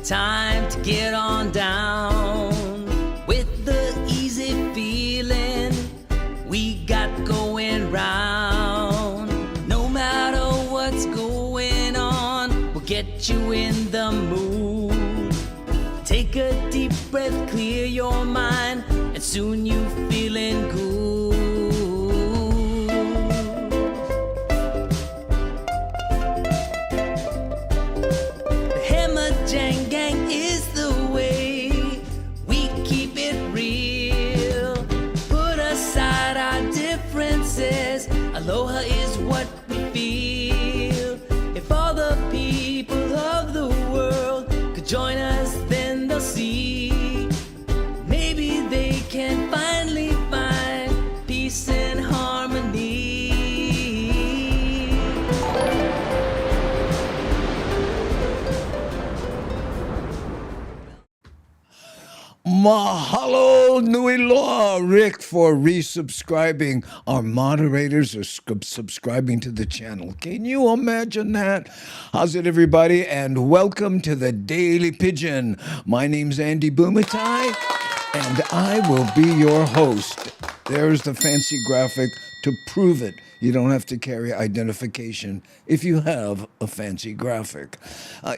Time to get on down with the easy feeling we got going round. No matter what's going on, we'll get you in the mood. Take a deep breath, clear your mind, and soon you feeling good. The Hammer Jang Gang is the way we keep it real. Put aside our differences, aloha is what we feel. If all the people of the world could join us, then they'll see. Maybe they can finally find peace and harmony. Mahalo nui loa, Rick, for resubscribing. Our moderators are subscribing to the channel. Can you imagine that? How's it, everybody? And welcome to the Daily Pidgin. My name's Andy Bumatai, and I will be your host. There's the fancy graphic to prove it. You don't have to carry identification if you have a fancy graphic.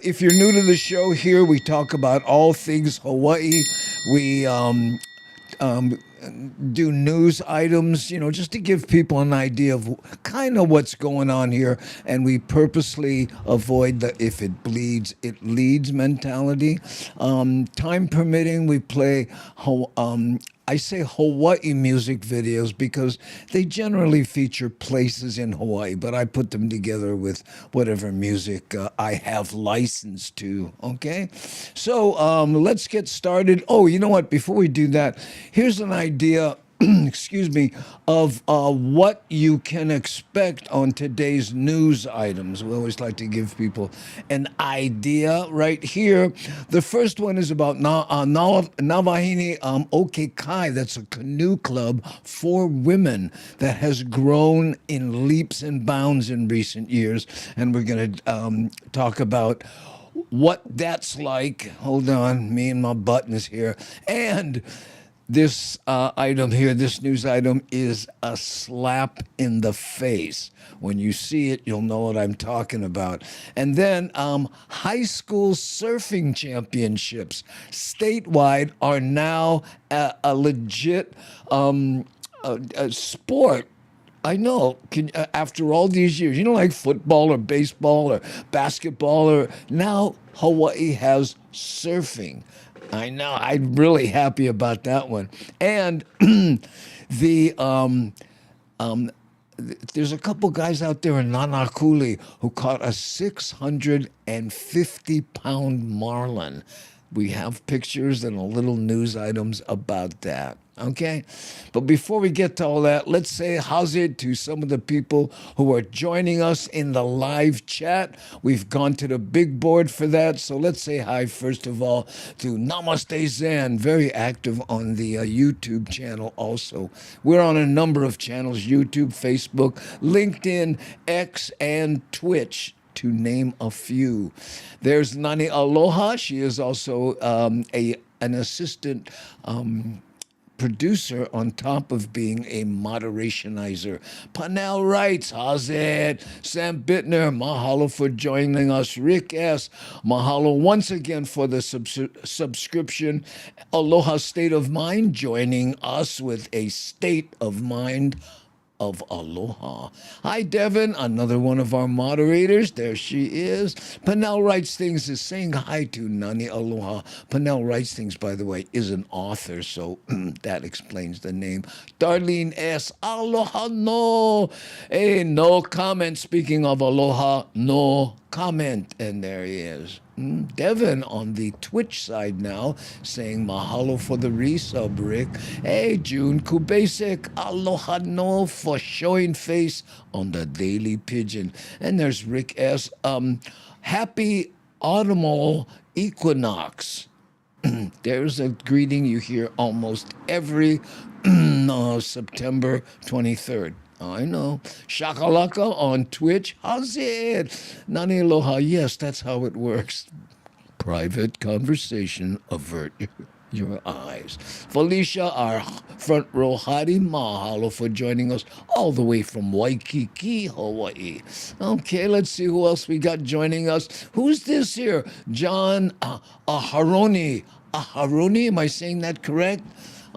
If you're new to the show, here we talk about all things Hawaii. We do news items, just to give people an idea of kind of what's going on here. And we purposely avoid the if it bleeds, it leads mentality. Time permitting, we play I say Hawaii music videos because they generally feature places in Hawaii, but I put them together with whatever music I have license to, okay? So let's get started. Oh, you know what? Before we do that, here's an idea excuse me, of what you can expect on today's news items. We always like to give people an idea right here. The first one is about Nawahine Okekai. That's a canoe club for women that has grown in leaps and bounds in recent years. And we're going to talk about what that's like. Hold on, me and my buttons here. And this item here, this news item, is a slap in the face. When you see it, you'll know what I'm talking about. And then high school surfing championships statewide are now a legit a sport. I know, after all these years, like football or baseball or basketball, or now Hawaii has surfing. I know. I'm really happy about that one. And there's a couple guys out there in Nanakuli who caught a 650-pound marlin. We have pictures and a little news items about that. Okay? But before we get to all that, let's say how's it to some of the people who are joining us in the live chat. We've gone to the big board for that. So let's say hi, first of all, to Namaste Zen, very active on the YouTube channel also. We're on a number of channels, YouTube, Facebook, LinkedIn, X, and Twitch, to name a few. There's Nani Aloha. She is also an assistant producer on top of being a moderationizer. Panel writes, how's it? Sam Bittner, mahalo for joining us. Rick S., mahalo once again for the subscription. Aloha State of Mind joining us with a state of mind of aloha. Hi, Devin, another one of our moderators. There she is. Panel Writes Things is saying hi to Nani Aloha. Panel Writes Things, by the way, is an author, so that explains the name. Darlene S., aloha no. Hey, no comment. Speaking of aloha, no comment. And there he is. Devin on the Twitch side now saying mahalo for the resub, Rick. Hey, June Kubasik, aloha no for showing face on the Daily Pidgin. And there's Rick S. Happy autumnal equinox. There's a greeting you hear almost every September 23rd. I know. Shakalaka on Twitch. How's it? Nani aloha. Yes, that's how it works. private conversation, avert your eyes. Felicia, our front row hottie, mahalo for joining us all the way from Waikiki, Hawaii. Okay, let's see who else we got joining us. Who's this here? John Aharoni. Aharoni, am I saying that correct?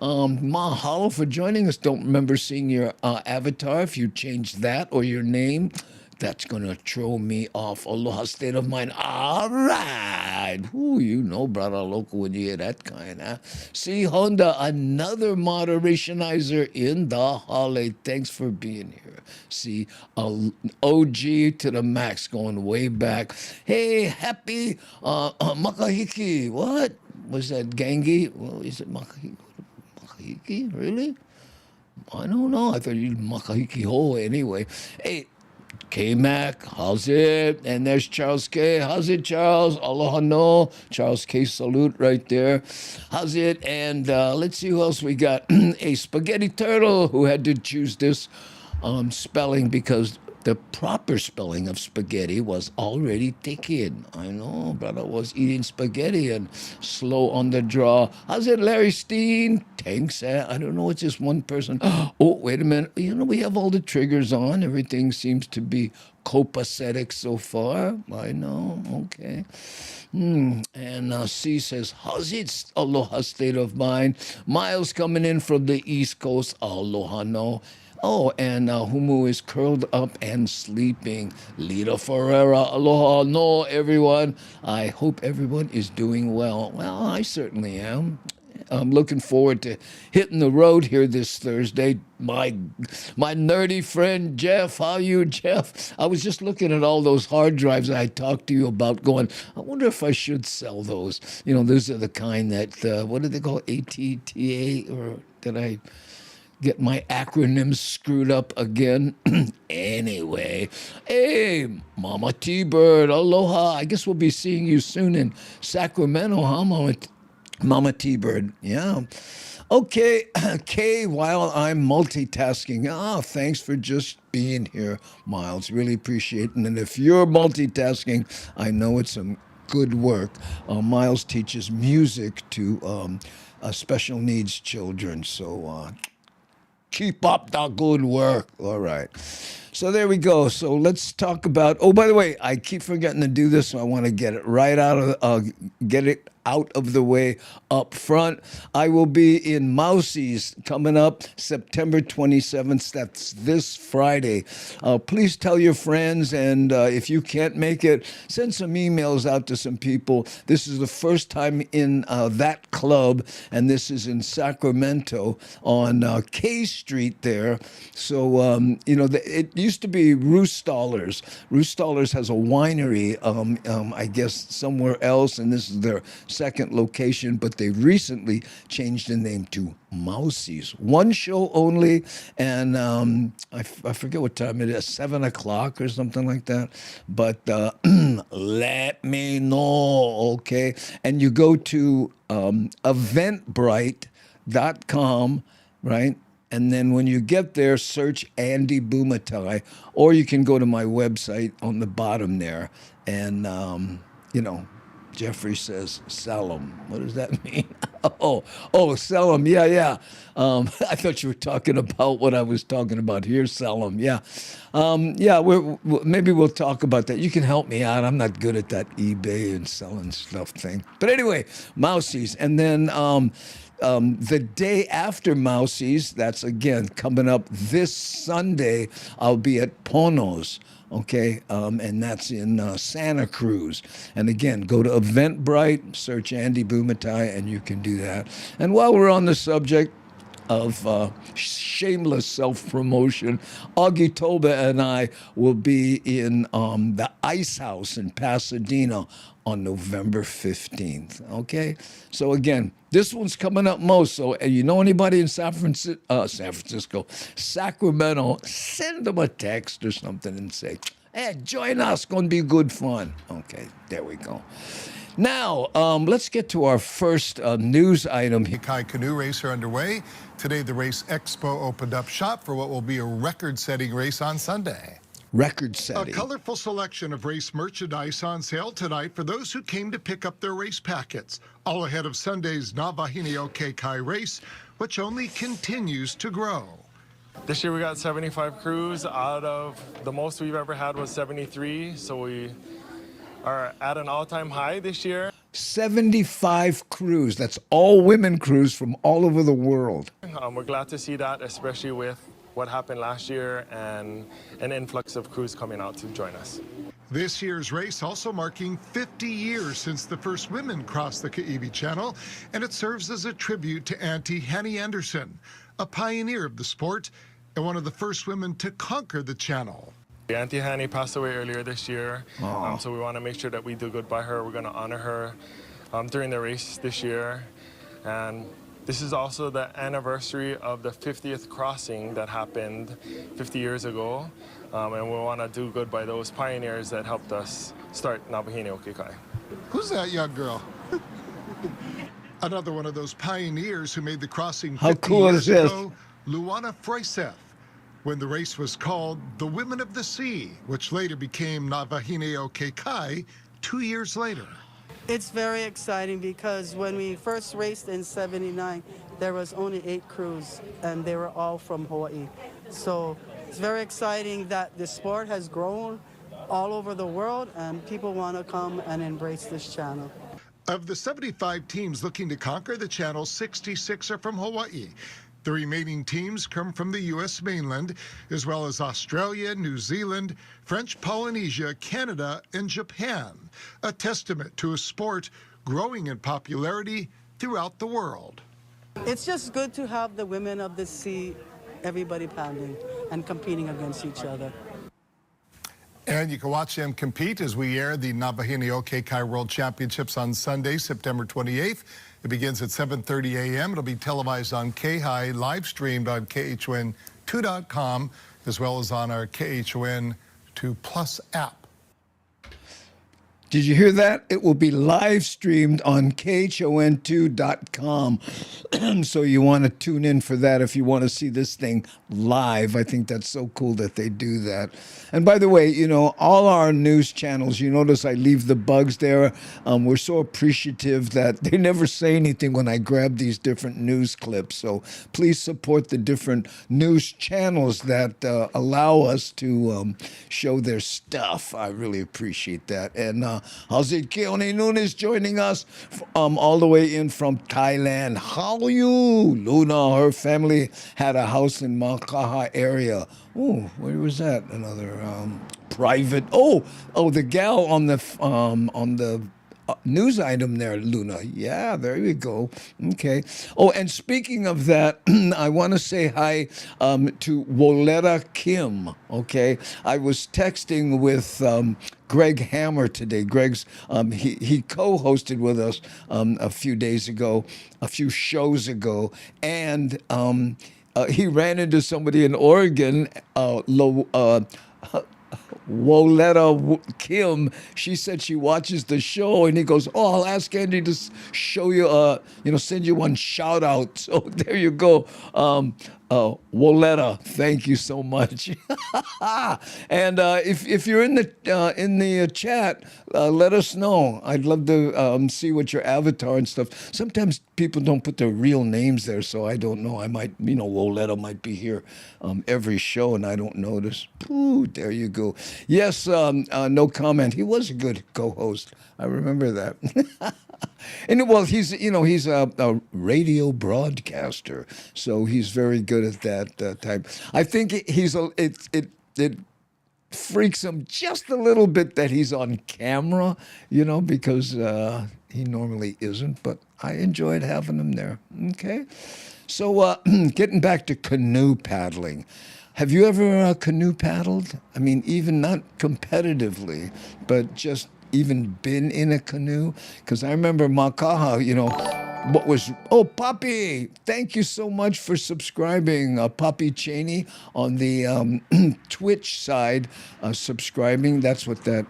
Mahalo for joining us. Don't remember seeing your avatar. If you change that or your name, that's going to throw me off. Aloha state of mind. All right. Ooh, you know, brother local when you hear that kind, huh? See, Honda, another moderationizer in the holiday. Thanks for being here. See, OG to the max, going way back. Hey, happy Makahiki. What? Was that Gangi? Well, is it Makahiki? Makahiki? Really? I don't know. I thought you'd Makahiki Ho anyway. Hey, K-Mac, how's it? And there's Charles K. How's it, Charles? Aloha no. Charles K. Salute right there. How's it? And let's see who else we got. A Spaghetti Turtle who had to choose this spelling because the proper spelling of spaghetti was already taken. I know, brother was eating spaghetti and slow on the draw. How's it, Larry Steen? Thanks. I don't know, it's just one person. Oh, wait a minute. You know, we have all the triggers on. Everything seems to be copacetic so far. I know. Okay. And C says, how's it? Aloha state of mind. Miles coming in from the East Coast. Aloha no. Oh, and Humu is curled up and sleeping. Lita Ferreira, aloha no, everyone. I hope everyone is doing well. Well, I certainly am. I'm looking forward to hitting the road here this Thursday. My nerdy friend Jeff, how you, Jeff? I was just looking at all those hard drives I talked to you about going, I wonder if I should sell those. You know, those are the kind that, what do they call, ATTA, or did I get my acronyms screwed up again? Anyway, hey, Mama T-Bird, aloha. I guess we'll be seeing you soon in Sacramento, huh, Mama T-Bird? Yeah. Okay, Kay, while I'm multitasking, thanks for just being here, Miles. Really appreciate it. And if you're multitasking, I know it's some good work. Miles teaches music to special needs children, so keep up the good work. All right. So there we go. So let's talk about. Oh, by the way, I keep forgetting to do this, so I want to get it right out of the way up front. I will be in Mousie's coming up September 27th. That's this Friday. Please tell your friends, and if you can't make it, send some emails out to some people. This is the first time in that club, and this is in Sacramento on K Street there. So, it used to be Roostallers. Roostallers has a winery, I guess, somewhere else, and this is their second location, but they recently changed the name to Mousie's. One show only, and I forget what time it is, 7 o'clock or something like that. But let me know, okay? And you go to eventbrite.com, right? And then when you get there, search Andy Bumatai, or you can go to my website on the bottom there. And, Jeffrey says, sell them. What does that mean? Sell them. Yeah. I thought you were talking about what I was talking about here. Sell them. Yeah. Maybe we'll talk about that. You can help me out. I'm not good at that eBay and selling stuff thing. But anyway, Mousie's. And then the day after Mousie's, that's again coming up this Sunday, I'll be at Pono's. Okay, and that's in Santa Cruz. And again, go to Eventbrite, search Andy Bumatai, and you can do that. And while we're on the subject of shameless self-promotion, Augie Toba and I will be in the Ice House in Pasadena on November 15th, okay? So again, this one's coming up most, so you know anybody in Sacramento, send them a text or something and say, hey, join us, going to be good fun. Okay, there we go. Now, let's get to our first news item. Kai canoe race are underway. Today, the Race Expo opened up shop for what will be a record-setting race on Sunday. record A setting. colorful selection of race merchandise on sale tonight for those who came to pick up their race packets, all ahead of Sunday's Navahineo Kekai race, which only continues to grow. This year we got 75 crews. Out of the most we've ever had was 73, so we are at an all-time high this year. 75 crews. That's all women crews from all over the world. We're glad to see that, especially with what happened last year and an influx of crews coming out to join us. This year's race also marking 50 years since the first women crossed the Kaiwi Channel, and it serves as a tribute to Auntie Hanny Anderson, a pioneer of the sport and one of the first women to conquer the channel. Auntie Hanny passed away earlier this year, so we want to make sure that we do good by her. We're going to honor her during the race this year. And this is also the anniversary of the 50th crossing that happened 50 years ago. And we want to do good by those pioneers that helped us start Navahineo Kekai. Who's that young girl? Another one of those pioneers who made the crossing 50 How cool years is this? ago, Luana Froiseth, when the race was called the Women of the Sea, which later became Navahineo Kekai 2 years later. It's very exciting because when we first raced in '79, there was only 8 crews, and they were all from Hawaii. So it's very exciting that the sport has grown all over the world, and people want to come and embrace this channel. Of the 75 teams looking to conquer the channel, 66 are from Hawaii. The remaining teams come from the U.S. mainland, as well as Australia, New Zealand, French Polynesia, Canada, and Japan, a testament to a sport growing in popularity throughout the world. It's just good to have the women of the sea, everybody pounding and competing against each other. And you can watch them compete as we air the Navahineo Kekai World Championships on Sunday, September 28th. It begins at 7:30 a.m. It'll be televised on K-High, live streamed on KHON2.com, as well as on our KHON2 Plus app. Did you hear that? It will be live streamed on KHON2.com. So you want to tune in for that if you want to see this thing live. I think that's so cool that they do that. And by the way, you know, all our news channels, you notice I leave the bugs there. We're so appreciative that they never say anything when I grab these different news clips. So please support the different news channels that allow us to show their stuff. I really appreciate that. And Hazid Keone Nunes joining us all the way in from Thailand. How are you? Luna, her family had a house in Makaha area. Oh, where was that? Another private. Oh, the gal on the news item there, Luna. Yeah, there you go. Okay. Oh, and speaking of that, I want to say hi to Woletta Kim. Okay. I was texting with Greg Hammer today. Greg's he co-hosted with us a few shows ago, and he ran into somebody in Oregon, Woletta Kim. She said she watches the show, and he goes, "Oh, I'll ask Andy to show you, send you one shout out." So there you go, Woletta. Thank you so much. And if you're in the chat, let us know. I'd love to see what your avatar and stuff. Sometimes people don't put their real names there, so I don't know. I might, Woletta might be here every show, and I don't notice. Ooh, there you go. Yes, no comment. He was a good co-host. I remember that. And well, he's a radio broadcaster, so he's very good at that type. I think it freaks him just a little bit that he's on camera, because he normally isn't. But I enjoyed having him there. Okay, so getting back to canoe paddling. Have you ever canoe paddled? I mean, even not competitively, but just even been in a canoe? Because I remember Makaha, Poppy, thank you so much for subscribing. Poppy Cheney on the Twitch side, subscribing. That's what that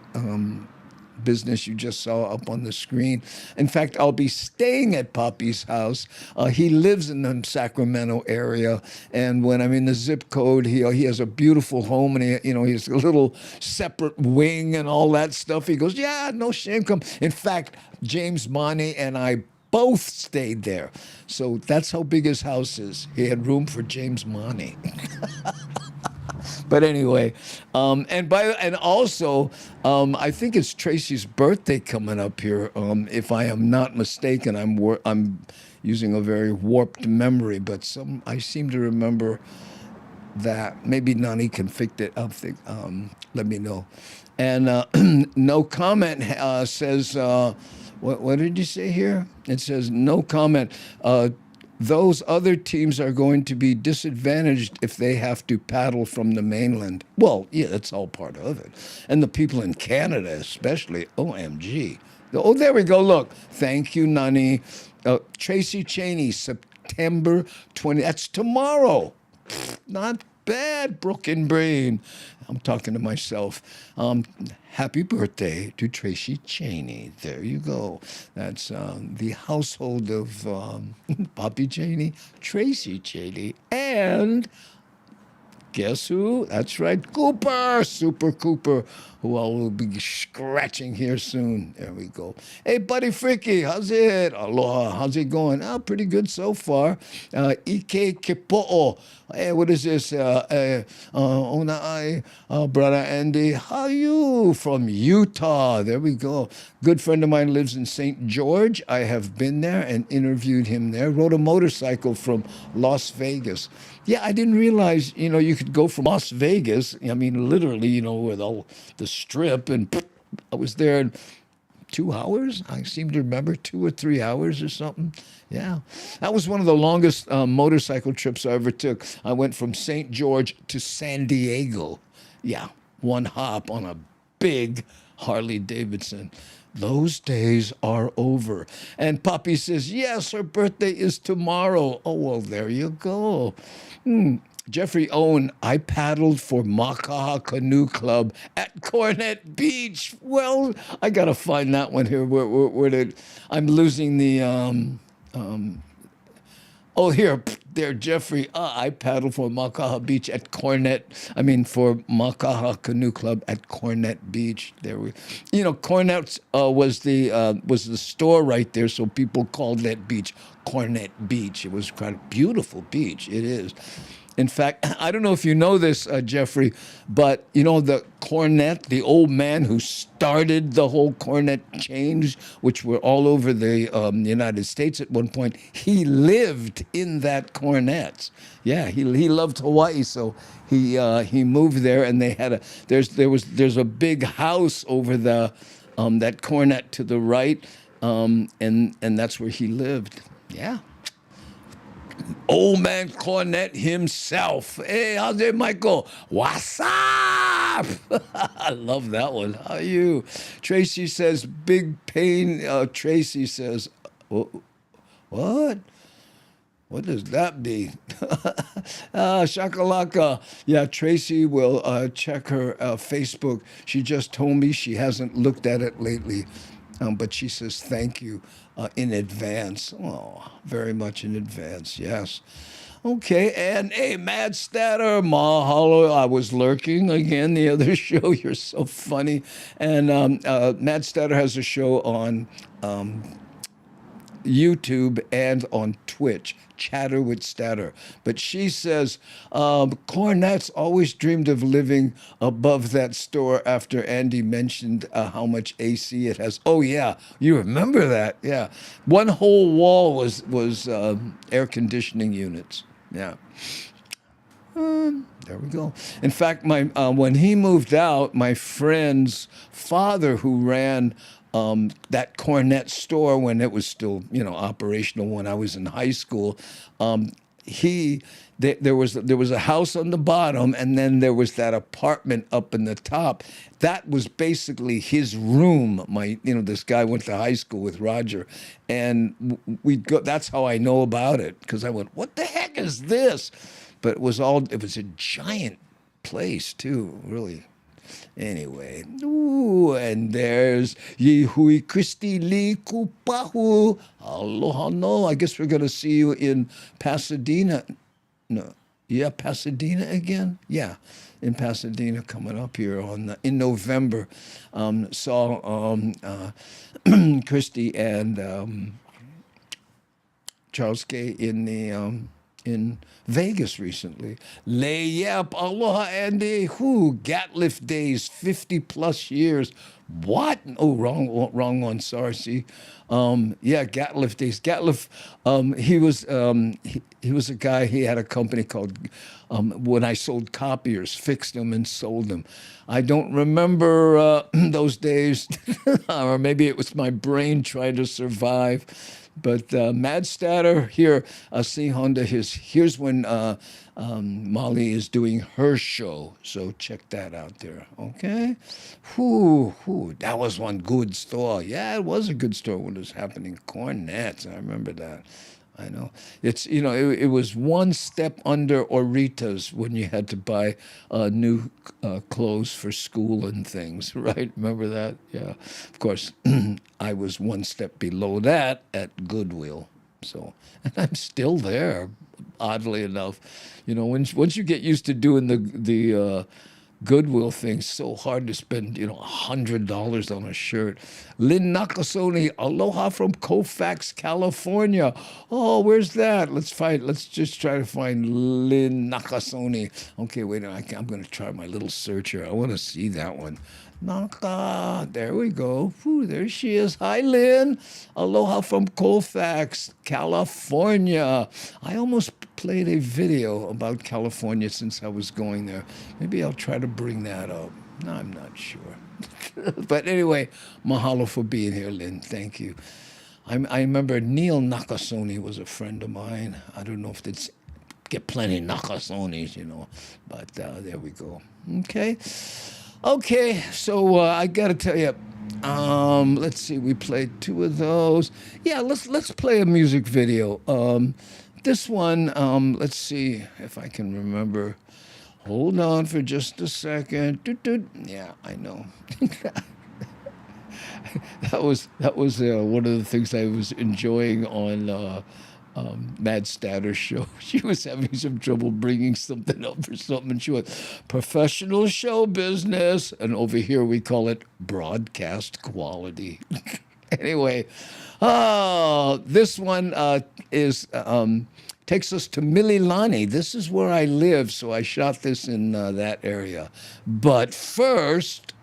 business you just saw up on the screen. In fact, I'll be staying at Poppy's house. He lives in the Sacramento area, and when I'm in the zip code, he has a beautiful home, and he has a little separate wing and all that stuff. He goes, yeah, no shame, come. In fact, James Money and I both stayed there. So that's how big his house is. He had room for James Money. But anyway, and also, I think it's Tracy's birthday coming up here. If I am not mistaken, I'm using a very warped memory, but I seem to remember that. Maybe Nani can fix it up. Let me know. And no comment says. What did you say here? It says no comment. Those other teams are going to be disadvantaged if they have to paddle from the mainland. Well, yeah, that's all part of it. And the people in Canada especially, OMG. Oh, there we go, look. Thank you, Nani. Tracy Cheney, September 20, that's tomorrow. Not bad, Brooklyn Brain. I'm talking to myself. Happy birthday to Tracy Cheney. There you go. That's the household of Poppy Cheney, Tracy Cheney, and guess who? That's right, Cooper, Super Cooper, who I will be scratching here soon. There we go. Hey, Buddy Freaky, how's it? Aloha, how's it going? Oh, pretty good so far. Ike Kipo'o. Hey, what is this? Ona'ai, brother Andy. How are you? From Utah. There we go. Good friend of mine lives in St. George. I have been there and interviewed him there. Rode a motorcycle from Las Vegas. Yeah, I didn't realize, you could go from Las Vegas, I mean, literally, with all the strip, and I was there in 2 hours. I seem to remember 2 or 3 hours or something. Yeah, that was one of the longest motorcycle trips I ever took. I went from St. George to San Diego. Yeah, one hop on a big Harley Davidson. Those days are over. And Poppy says, yes, her birthday is tomorrow. Oh, well, there you go. Jeffrey Owen, I paddled for Makaha Canoe Club at Cornet Beach. Well, I got to find that one here. Where did I'm losing the oh, here, there, Jeffrey. I paddled for Makaha Beach at for Makaha Canoe Club at Cornet Beach. There we, Cornet was the store right there, so people called that beach Cornet Beach. It was quite a beautiful beach. It is. In fact, I don't know if you know this, Jeffrey, but the cornet, the old man who started the whole cornet chains, which were all over the United States at one point, he lived in that cornet. Yeah, he loved Hawaii, so he moved there, and they had there's a big house over the that cornet to the right, and that's where he lived. Yeah. Old man Cornet himself. Hey, how's it, Michael? What's up? I love that one. How are you? Tracy says, big pain. Tracy says, what? What does that mean? Shakalaka. Yeah, Tracy will check her Facebook. She just told me she hasn't looked at it lately. But she says thank you in advance. Oh, very much in advance, yes. Okay, and hey, Mad Statter, mahalo. I was lurking again the other show. You're so funny. And Mad Statter has a show on YouTube and on Twitch, Chatter with Statter. But she says, Cornet's always dreamed of living above that store after Andy mentioned how much AC it has. Oh, yeah, you remember that? Yeah. One whole wall was air conditioning units. Yeah. There we go. In fact, when he moved out, my friend's father, who ran that Cornet store when it was still, operational when I was in high school, there was a house on the bottom, and then there was that apartment up in the top. That was basically his room. This guy went to high school with Roger, and we'd go. That's how I know about it, because I went, "What the heck is this?" But it was a giant place too, really. Anyway, ooh, and there's Yihui Christy Lee Kupahu. Aloha no. I guess we're going to see you in Pasadena. No, yeah, Pasadena again? Yeah, in Pasadena coming up here in November. Saw Christy and Charles Gay in Vegas recently. Layep, aloha Andy. Who? Gatliff days, 50 plus years. What? Oh, wrong one. Sorry. See, yeah, Gatliff days. Gatliff, he was a guy. He had a company called. When I sold copiers, fixed them and sold them. I don't remember those days, or maybe it was my brain trying to survive. But Mad Statter here, see Honda. Here's when Molly is doing her show, so check that out there. Okay, that was one good store. Yeah, it was a good store when it was happening. Cornets, I remember that. I know. It's, it was one step under Orita's when you had to buy new clothes for school and things, right? Remember that? Yeah. Of course, I was one step below that at Goodwill. So, and I'm still there, oddly enough. Once you get used to doing the Goodwill thing, so hard to spend, $100 on a shirt. Lynn Nakasone, aloha from Colfax, California. Oh, where's that? Let's just try to find Lynn Nakasone. Okay, wait, I'm going to try my little searcher. I want to see that one. Naka, there we go. Whew, there she is. Hi, Lynn. Aloha from Colfax, California. I almost played a video about California since I was going there. Maybe I'll try to bring that up. No, I'm not sure. But anyway, mahalo for being here, Lynn. Thank you. I remember Neil Nakasone was a friend of mine. I don't know if it's get plenty Nakasones, but there we go. Okay, so I got to tell you, let's see, we played two of those. Yeah, let's play a music video. This one, let's see if I can remember. Hold on for just a second. Yeah, I know. That was one of the things I was enjoying on Mad Statter's show. She was having some trouble bringing something up or something. She went, professional show business. And over here we call it broadcast quality. Anyway, this one takes us to Mililani. This is where I live, so I shot this in that area. But first...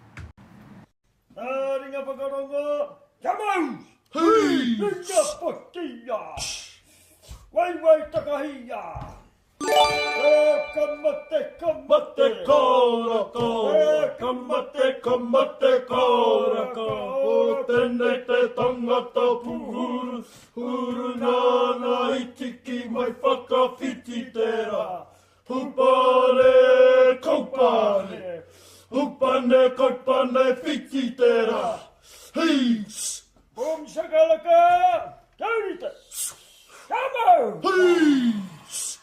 Wai takahia. Kamate kora kora. Kamate kora kora. Tene te tangata puhuru. Huru nana itiki mai whakawhiti tera. Hupare kaupane. Hupane kaupane whiti tera. Heis. Boom shakalaka. Taurita. Come on! Please!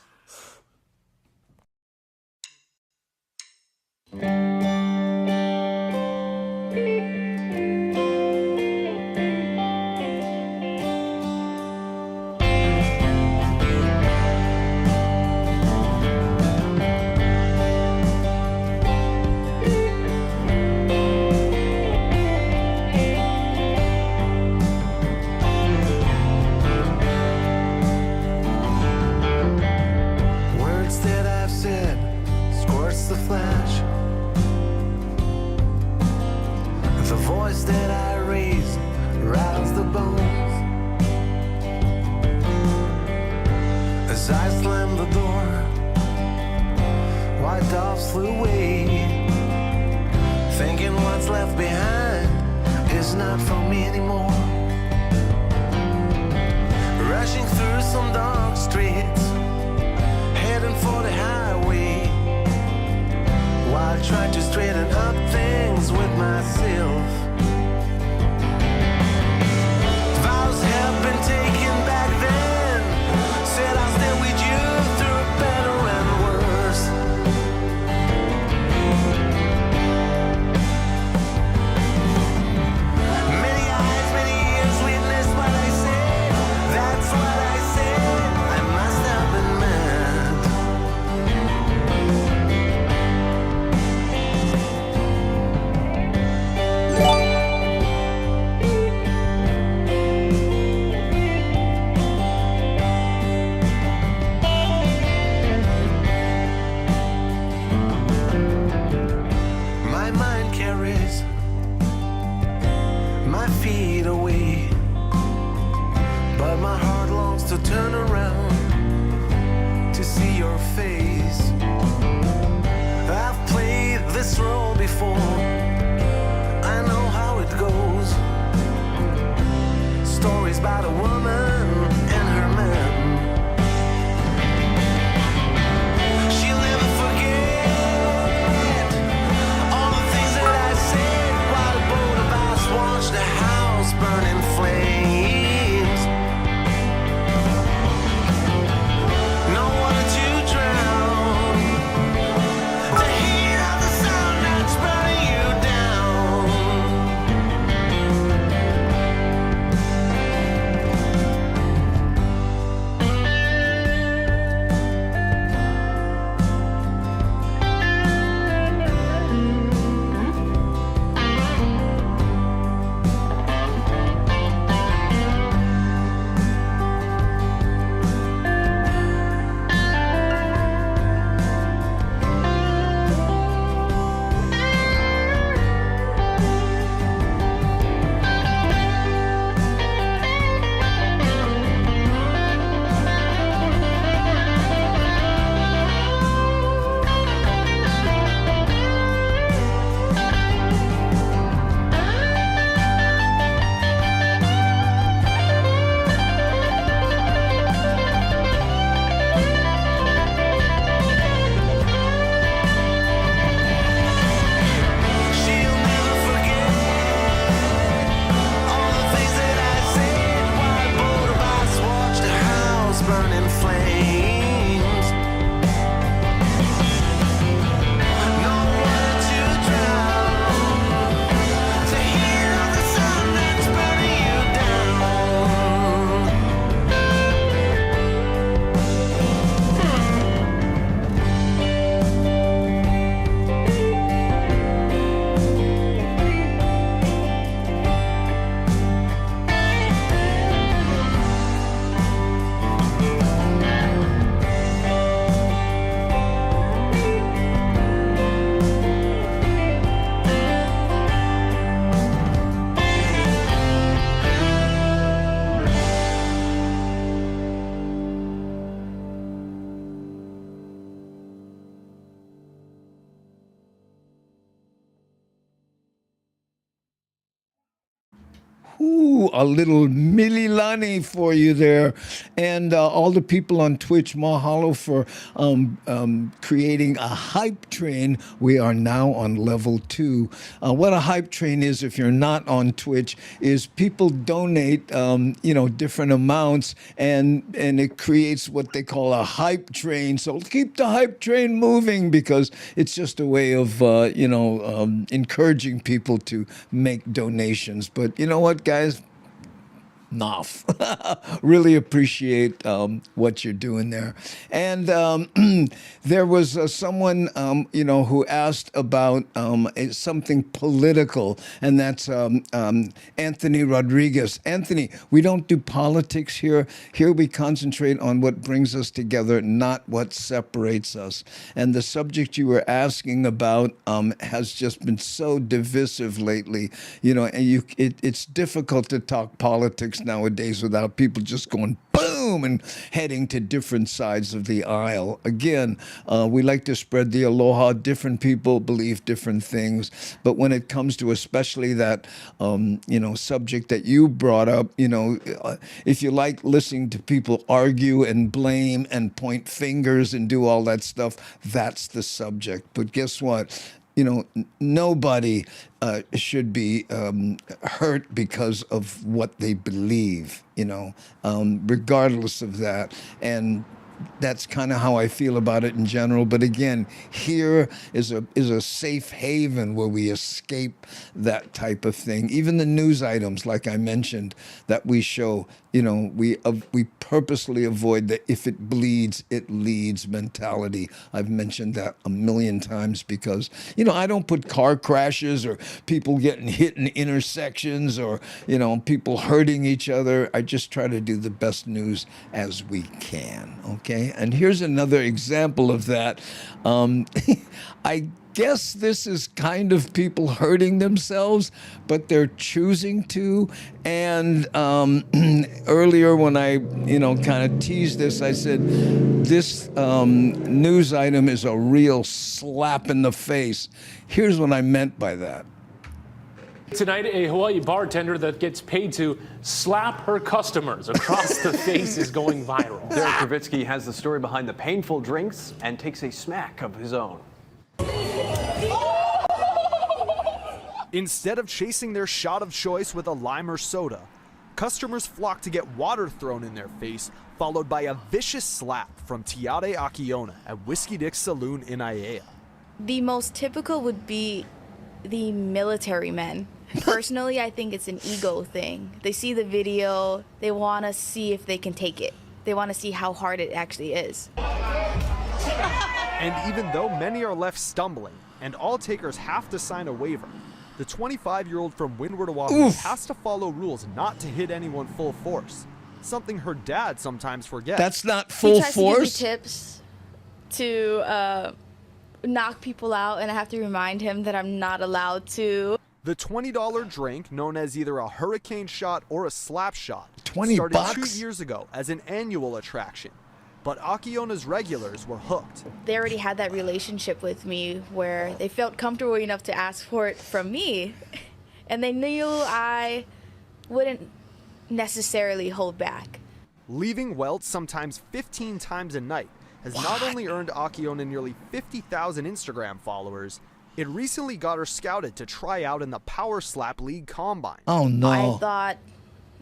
That I raise rouse the bones. As I slam the door, white doves flew away, thinking what's left behind is not for me anymore. Rushing through some dark streets, heading for the highway, while I try to straighten up things with myself. Have been taken back then. Said I'll stay with you through better and worse. Ooh, a little Mililani for you there. And all the people on Twitch, mahalo for creating a hype train. We are now on level 2. What a hype train is, if you're not on Twitch, is people donate, different amounts, and it creates what they call a hype train. So keep the hype train moving, because it's just a way of, encouraging people to make donations. But you know what, guys? Enough. Really appreciate what you're doing there. And there was someone, who asked about something political, and that's Anthony Rodriguez. Anthony, we don't do politics here. Here we concentrate on what brings us together, not what separates us. And the subject you were asking about has just been so divisive lately. And it's difficult to talk politics nowadays without people just going boom and heading to different sides of the aisle. Again, we like to spread the aloha. Different people believe different things, but when it comes to especially that subject that you brought up, if you like listening to people argue and blame and point fingers and do all that stuff, that's the subject. But guess what? Nobody should be hurt because of what they believe, regardless of that. And that's kind of how I feel about it in general. But again, here is a safe haven where we escape that type of thing. Even the news items, like I mentioned, that we show, we purposely avoid the if it bleeds, it leads mentality. I've mentioned that a million times because, I don't put car crashes or people getting hit in intersections or, people hurting each other. I just try to do the best news as we can, okay? And here's another example of that. I guess this is kind of people hurting themselves, but they're choosing to. And earlier when I, kind of teased this, I said, this news item is a real slap in the face. Here's what I meant by that. Tonight, a Hawaii bartender that gets paid to slap her customers across the face is going viral. Derek Kravitsky has the story behind the painful drinks and takes a smack of his own. Instead of chasing their shot of choice with a lime or soda, customers flock to get water thrown in their face, followed by a vicious slap from Tiare Akiona at Whiskey Dick's Saloon in Aiea. The most typical would be the military men. Personally, I think it's an ego thing. They see the video, they want to see if they can take it. They want to see how hard it actually is. And even though many are left stumbling, and all takers have to sign a waiver, the 25-year-old from Windward, Oahu has to follow rules not to hit anyone full force, something her dad sometimes forgets. That's not full force? He tries to give me tips to knock people out, and I have to remind him that I'm not allowed to. The $20 drink, known as either a hurricane shot or a slap shot, $20 started 2 years ago as an annual attraction. But Akiona's regulars were hooked. They already had that relationship with me where they felt comfortable enough to ask for it from me. And they knew I wouldn't necessarily hold back. Leaving welts sometimes 15 times a night has not only earned Akiona nearly 50,000 Instagram followers, it recently got her scouted to try out in the Power Slap League Combine. Oh no. I thought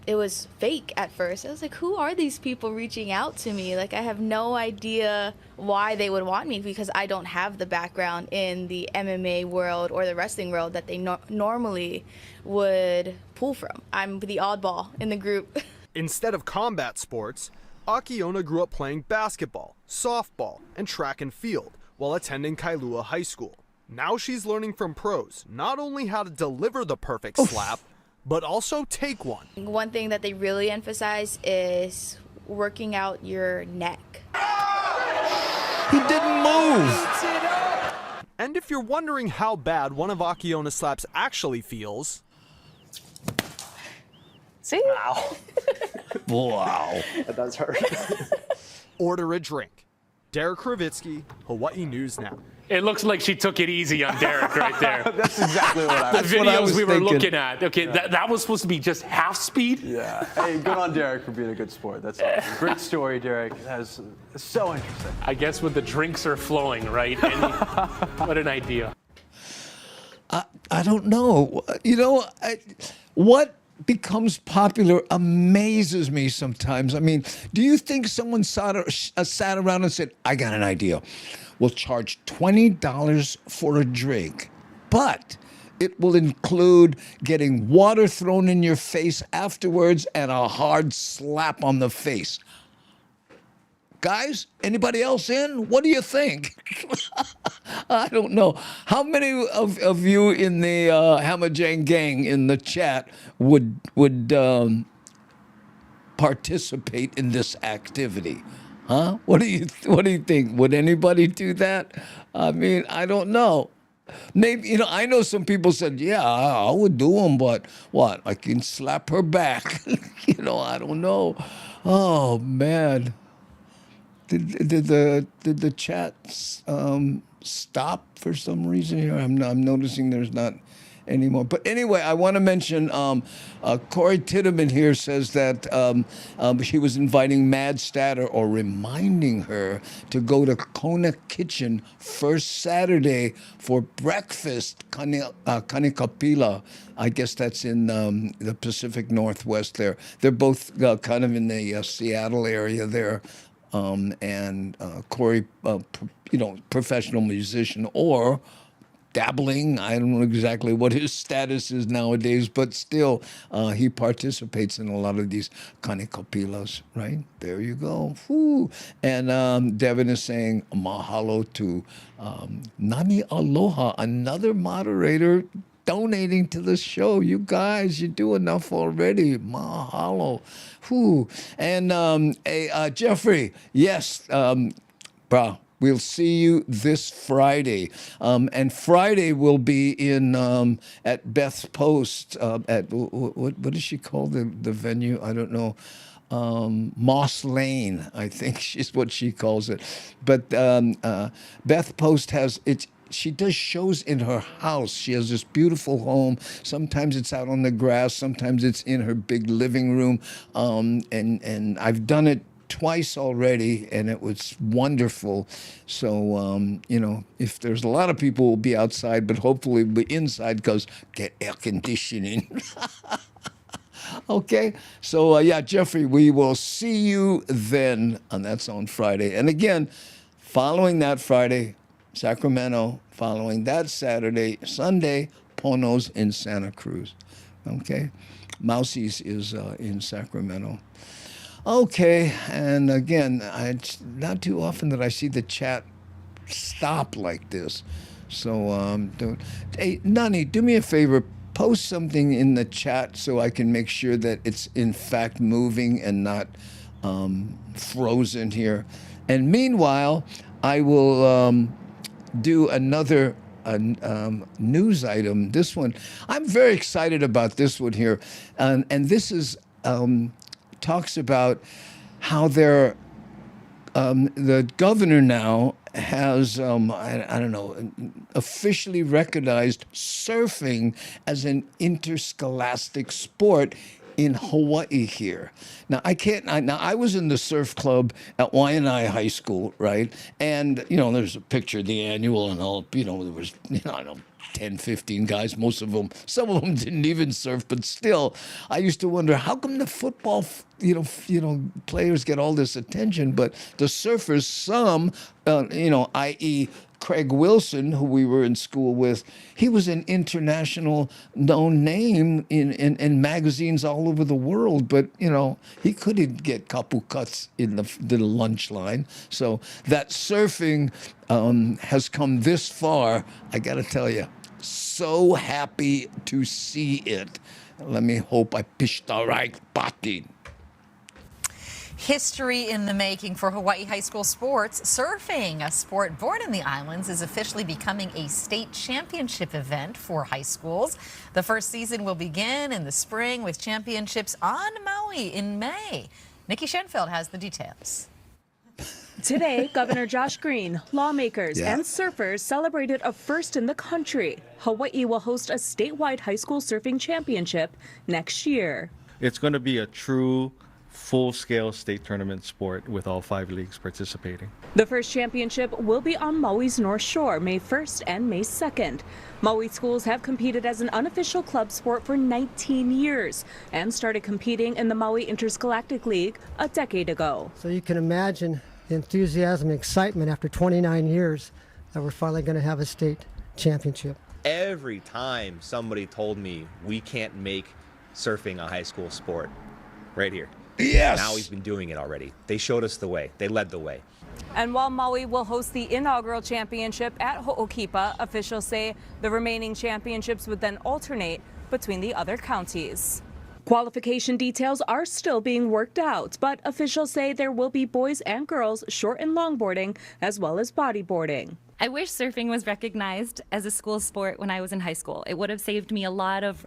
it was fake at first. I was like, who are these people reaching out to me? Like, I have no idea why they would want me because I don't have the background in the MMA world or the wrestling world that they normally would pull from. I'm the oddball in the group. Instead of combat sports, Akiona grew up playing basketball, softball, and track and field while attending Kailua High School. Now she's learning from pros not only how to deliver the perfect slap, but also take one. One thing that they really emphasize is working out your neck. He didn't move. And if you're wondering how bad one of Akiona's slaps actually feels... See? Wow. Wow. That does hurt. Order a drink. Derek Kravitsky, Hawaii News Now. It looks like she took it easy on Derek right there. That's exactly what I The was videos we were thinking. looking at. Okay, that was supposed to be just half speed. Yeah. Hey, good on Derek for being a good sport. That's awesome. Great story, Derek. That's so interesting. I guess when the drinks are flowing, right? What an idea. I don't know. You know, what becomes popular amazes me sometimes. I mean, do you think someone sat around and said, I got an idea. We'll charge $20 for a drink, but it will include getting water thrown in your face afterwards and a hard slap on the face. Guys, anybody else in? What do you think? I don't know. How many of you in the Hamajang gang in the chat would participate in this activity? Huh? What do you think? Would anybody do that? I mean, I don't know. Maybe, I know some people said, yeah, I would do them, but what? I can slap her back. I don't know. Oh, man. Did the chat stop for some reason here? I'm noticing there's not anymore. But anyway, I want to mention Corey Titteman here says that she was inviting Mad Statter or reminding her to go to Kona Kitchen first Saturday for breakfast, Kanikapila. I guess that's in the Pacific Northwest there. They're both kind of in the Seattle area there. And Corey, professional musician or dabbling. I don't know exactly what his status is nowadays, but still, he participates in a lot of these kanikapilas, right? There you go. Woo. And Devin is saying mahalo to Nani Aloha, another moderator donating to the show. You guys, you do enough already. Mahalo. Whew. And Jeffrey, yes, brah. We'll see you this Friday, and Friday will be in at Beth's Post at what does she call the venue? I don't know. Moss Lane, I think is what she calls it. But Beth Post has it. She does shows in her house. She has this beautiful home. Sometimes it's out on the grass. Sometimes it's in her big living room. And I've done it twice already, and it was wonderful. So, if there's a lot of people, will be outside, but hopefully we'll be inside because get air conditioning. Okay, so Jeffrey, we will see you then, and that's on Friday. And again, following that Friday, Sacramento, following that Saturday, Sunday, Pono's in Santa Cruz. Okay, Mousie's is in Sacramento. Okay, and again, it's not too often that I see the chat stop like this. So, hey, Nani, do me a favor. Post something in the chat so I can make sure that it's in fact moving and not frozen here. And meanwhile, I will do another news item. This one, I'm very excited about this one here. And this is talks about how the governor now has, I don't know, officially recognized surfing as an interscholastic sport in Hawaii here. Now, I was in the surf club at Waianae High School, right? And, there's a picture of the annual and all, there was, I don't know, 10, 15 guys, some of them didn't even surf, but still, I used to wonder, how come the football, players get all this attention, but the surfers, some, i.e., Craig Wilson, who we were in school with, he was an international known name in magazines all over the world, but, he couldn't get kapu cuts in the lunch line. So that surfing has come this far, I got to tell you. So happy to see it. Let me hope I pitched the right button. History in the making for Hawaii high school sports. Surfing, a sport born in the islands, is officially becoming a state championship event for high schools. The first season will begin in the spring with championships on Maui in May. Nikki Schenfeld has the details. Today, Governor Josh Green, lawmakers, and surfers celebrated a first in the country. Hawaii will host a statewide high school surfing championship next year. It's going to be a true full-scale state tournament sport with all 5 leagues participating. The first championship will be on Maui's North Shore, May 1st and May 2nd. Maui schools have competed as an unofficial club sport for 19 years and started competing in the Maui Interscholastic League a decade ago. So you can imagine the enthusiasm and excitement after 29 years that we're finally going to have a state championship. Every time somebody told me we can't make surfing a high school sport, right here. Yes. Maui's been doing it already. They showed us the way. They led the way. And while Maui will host the inaugural championship at Ho'okipa, officials say the remaining championships would then alternate between the other counties. Qualification details are still being worked out, but officials say there will be boys and girls short and longboarding as well as bodyboarding. I wish surfing was recognized as a school sport when I was in high school. It would have saved me a lot of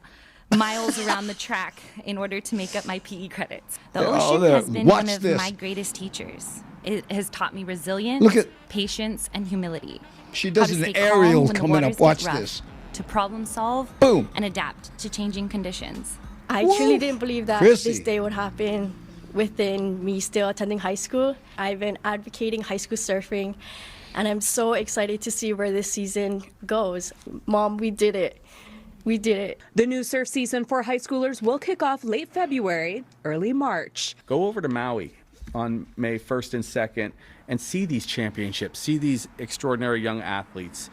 miles around the track in order to make up my PE credits. The ocean has been one of my greatest teachers. It has taught me resilience, patience, and humility. She does an aerial coming up. Watch this. To problem solve Boom. and adapt to changing conditions. I truly didn't believe that this day would happen within me still attending high school. I've been advocating high school surfing, and I'm so excited to see where this season goes. Mom, we did it. We did it. The new surf season for high schoolers will kick off late February, early March. Go over to Maui on May 1st and 2nd and see these championships, see these extraordinary young athletes,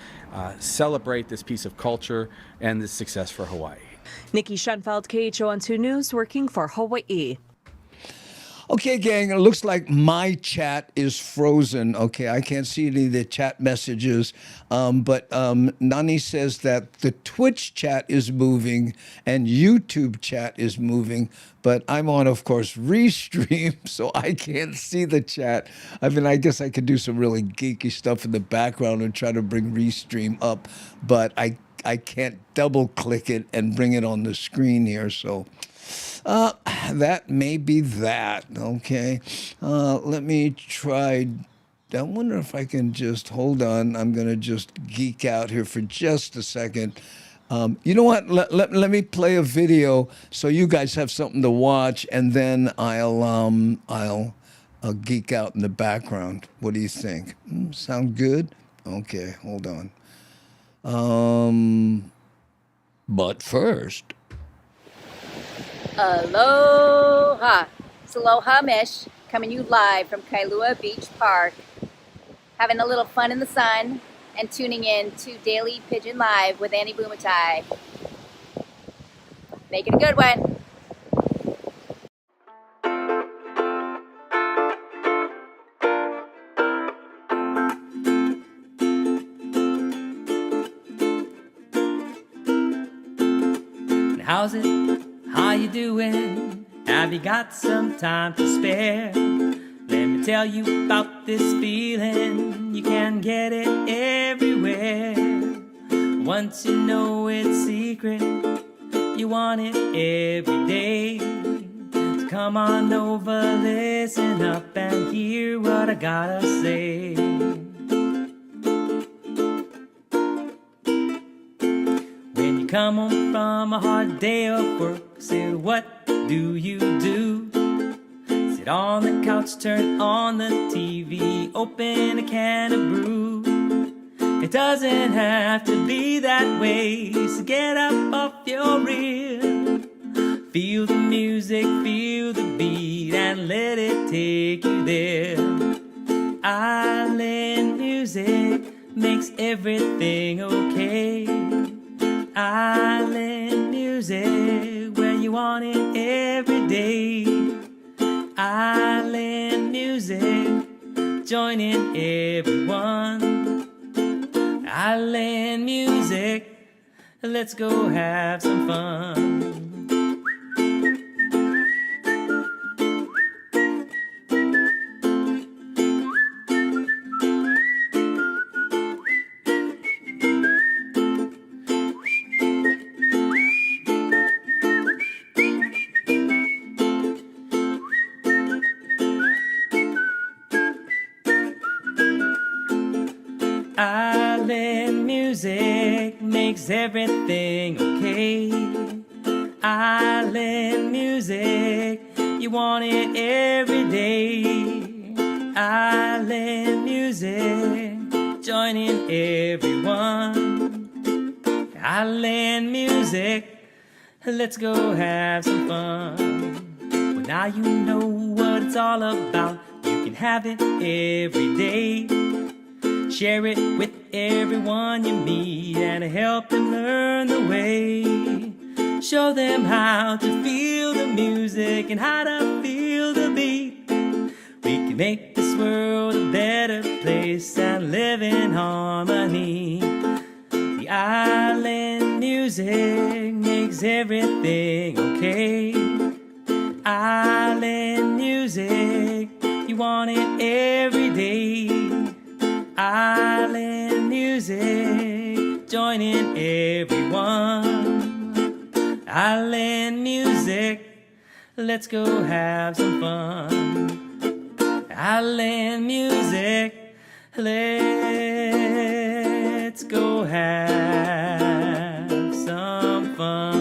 celebrate this piece of culture and this success for Hawaii. Nikki Schoenfeld, KHON2 News, working for Hawaii. Okay, gang, it looks like my chat is frozen. Okay, I can't see any of the chat messages. But Nani says that the Twitch chat is moving and YouTube chat is moving. But I'm on, of course, Restream, so I can't see the chat. I mean, I guess I could do some really geeky stuff in the background and try to bring Restream up. But I can't double click it and bring it on the screen here, so that may be that. Okay, let me try. I wonder if I can just hold on. I'm gonna just geek out here for just a second. You know what? Let me play a video so you guys have something to watch, and then I'll geek out in the background. What do you think? Sound good? Okay, hold on. But first. Aloha! It's Aloha Mish coming to you live from Kailua Beach Park. Having a little fun in the sun and tuning in to Daily Pidgin Live with Annie Bumatai. Make it a good one. How's it? How you doing? Have you got some time to spare? Let me tell you about this feeling. You can get it everywhere. Once you know it's secret, you want it every day. So come on over, listen up and hear what I gotta say. When you come home from a hard day of work, say what do you do? Sit on the couch, turn on the TV, open a can of brew. It doesn't have to be that way, so get up off your rear. Feel the music, feel the beat, and let it take you there. Island music makes everything okay. Island music, where you want it every day. Island music, join in everyone. Island music, let's go have some fun. makes everything okay. Island music, you want it every day. Island music, joining everyone. Island music, let's go have some fun. Well, now you know what it's all about. You can have it every day. Share it with everyone you meet and help them learn the way. Show them how to feel the music and how to feel the beat. We can make this world a better place and live in harmony. The island music makes everything okay. Island music, you want it every day. Island music, joining everyone. Island music, let's go have some fun. Island music, let's go have some fun.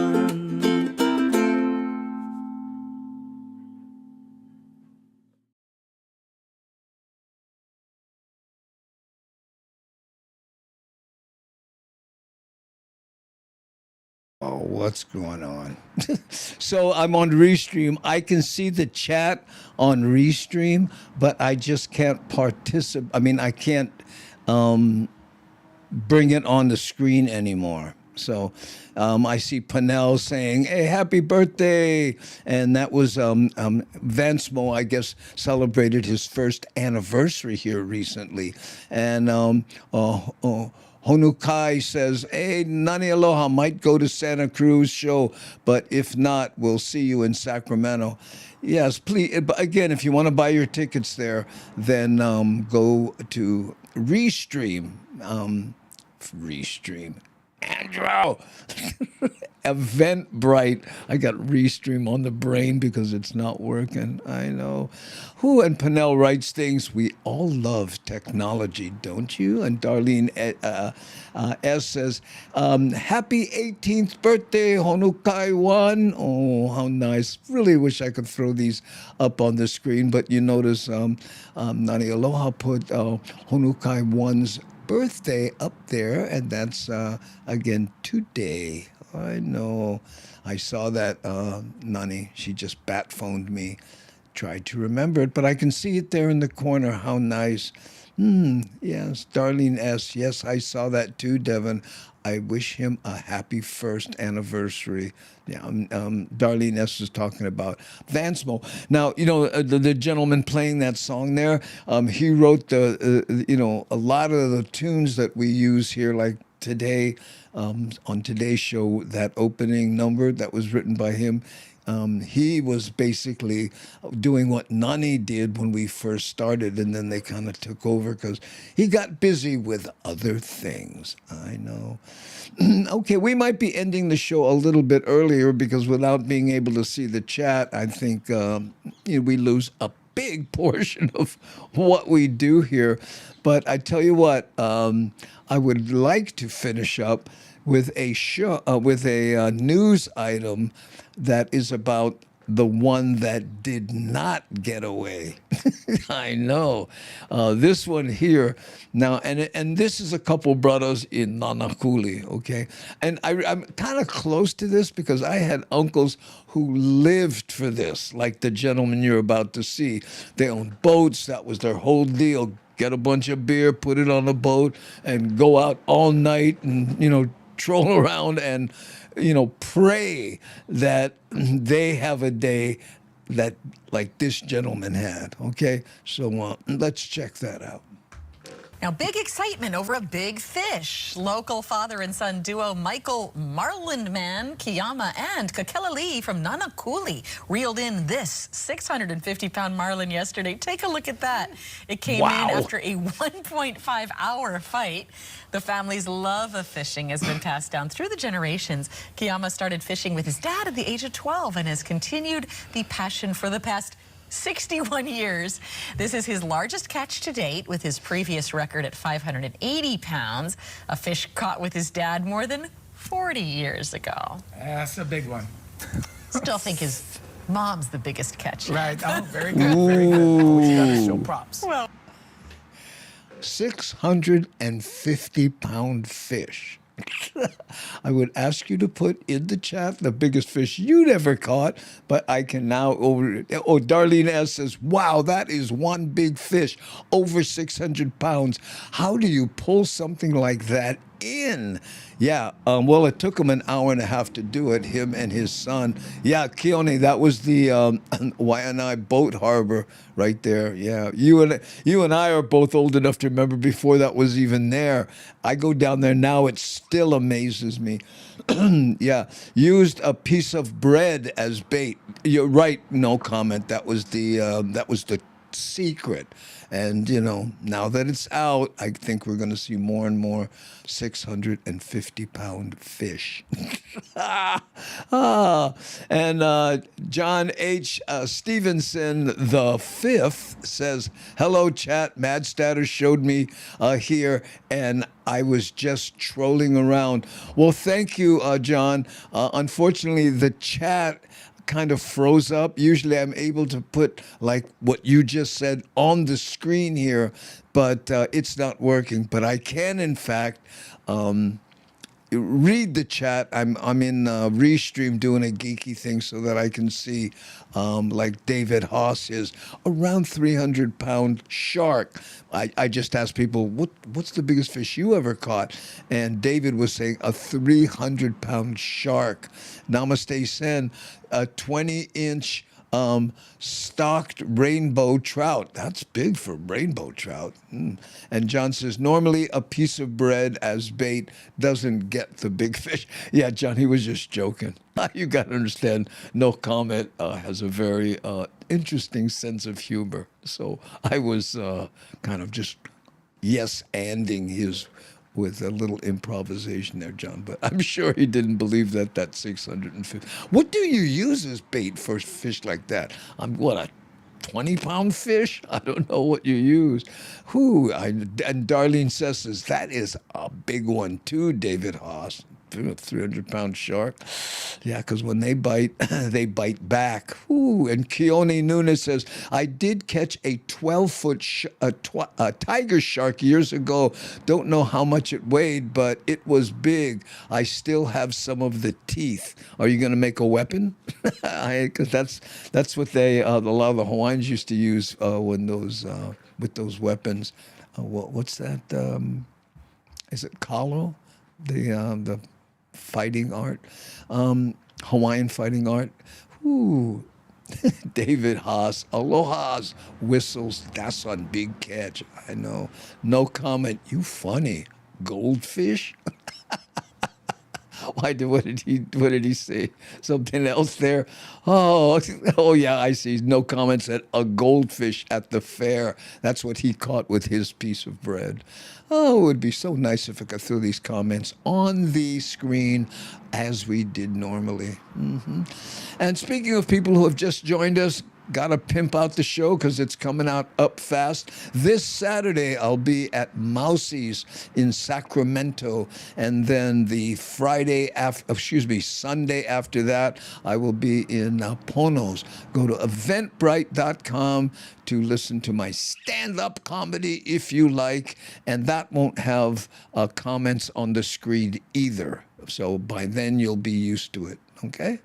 Oh, what's going on? So I'm on Restream. I can see the chat on Restream, but I just can't participate. I mean, I can't bring it on the screen anymore. So I see Panel saying, hey, happy birthday. And that was Vansmo, I guess, celebrated his first anniversary here recently. And Honukai says, hey, Nani Aloha, might go to Santa Cruz show, but if not, we'll see you in Sacramento. Yes, please. Again, if you want to buy your tickets there, then go to Restream. Restream. Andrew! Eventbrite. I got Restream on the brain because it's not working. I know. Who and Panel writes things. We all love technology, don't you? And Darlene S says, happy 18th birthday, Honukai 1. Oh, how nice. Really wish I could throw these up on the screen, but you notice Nani Aloha put Honukai 1's birthday up there, and that's again today. I know. I saw that Nani. She just bat phoned me. Tried to remember it, but I can see it there in the corner. How nice. Yes, Darlene S. Yes, I saw that too, Devin. I wish him a happy first anniversary. Yeah, Darlene S. is talking about Vansmo. Now, you know, the gentleman playing that song there, he wrote a lot of the tunes that we use here, like today, on today's show, that opening number that was written by him. He was basically doing what Nani did when we first started, and then they kind of took over because he got busy with other things. I know. Okay, we might be ending the show a little bit earlier because without being able to see the chat, I think we lose a big portion of what we do here. But I tell you what, I would like to finish up with a show, with a news item that is about the one that did not get away. I know. This one here now, and this is a couple brothers in Nanakuli, okay? And I'm kind of close to this because I had uncles who lived for this, like the gentleman you're about to see. They owned boats. That was their whole deal. Get a bunch of beer, put it on a boat, and go out all night and, troll around and, pray that they have a day that like this gentleman had. Okay, so let's check that out. Now, big excitement over a big fish. Local father and son duo Michael Marlindman Kiyama and Kakela Lee from Nanakuli reeled in this 650-pound marlin yesterday. Take a look at that. It came in after a 1.5-hour fight. The family's love of fishing has been passed down through the generations. Kiyama started fishing with his dad at the age of 12 and has continued the passion for the past 61 years. This is his largest catch to date, with his previous record at 580 pounds. A fish caught with his dad more than 40 years ago. That's a big one. Still think his mom's the biggest catch. Right. Oh, very good. Very good. Always got to show props. Well, 650-pound fish. I would ask you to put in the chat the biggest fish you'd ever caught, but I can now Darlene S. says, wow, that is one big fish, over 600 pounds. How do you pull something like that in? Yeah, well, it took him an hour and a half to do it, him and his son. Yeah, Keone, that was the Waianae boat harbor right there. Yeah, you and I are both old enough to remember before that was even there. I go down there now, it still amazes me. Yeah, used a piece of bread as bait. You're right, no comment. That was the secret. And, now that it's out, I think we're going to see more and more 650-pound fish. And John H. Stevenson the fifth says, hello, chat. Mad Statter showed me here, and I was just trolling around. Well, thank you, John. Unfortunately, the chat kind of froze up. Usually I'm able to put like what you just said on the screen here, but it's not working. But I can, in fact, read the chat. I'm in Restream doing a geeky thing so that I can see, like David Haas is around 300-pound shark. I just asked people, what's the biggest fish you ever caught? And David was saying a 300-pound shark. Namaste Sen, a 20-inch stocked rainbow trout. That's big for rainbow trout. And John says, normally a piece of bread as bait doesn't get the big fish. Yeah, John, he was just joking. You got to understand, no comment has a very interesting sense of humor. So I was kind of just yes-anding his with a little improvisation there, John. But I'm sure he didn't believe that 650. What do you use as bait for fish like that? A 20-pound fish? I don't know what you use. And Darlene says, that is a big one too, David Haas. 300-pound shark. Yeah, because when they bite, they bite back. And Keone Nunes says, I did catch a 12-foot tiger shark years ago. Don't know how much it weighed, but it was big. I still have some of the teeth. Are you going to make a weapon? Because that's what a lot of the Hawaiians used to use when with those weapons. What's that? Is it kalo? The fighting art, Hawaiian fighting art. David Haas, aloha's whistles. That's on big catch. I know. No comment. You funny. Goldfish? What did he say? Something else there? Oh yeah, I see. No comment said a goldfish at the fair. That's what he caught with his piece of bread. Oh, it would be so nice if I could throw these comments on the screen as we did normally. And speaking of people who have just joined us, got to pimp out the show because it's coming out up fast. This Saturday, I'll be at Mousie's in Sacramento. And then the Sunday after that, I will be in Ponos. Go to eventbrite.com to listen to my stand-up comedy if you like. And that won't have comments on the screen either. So by then, you'll be used to it. Okay?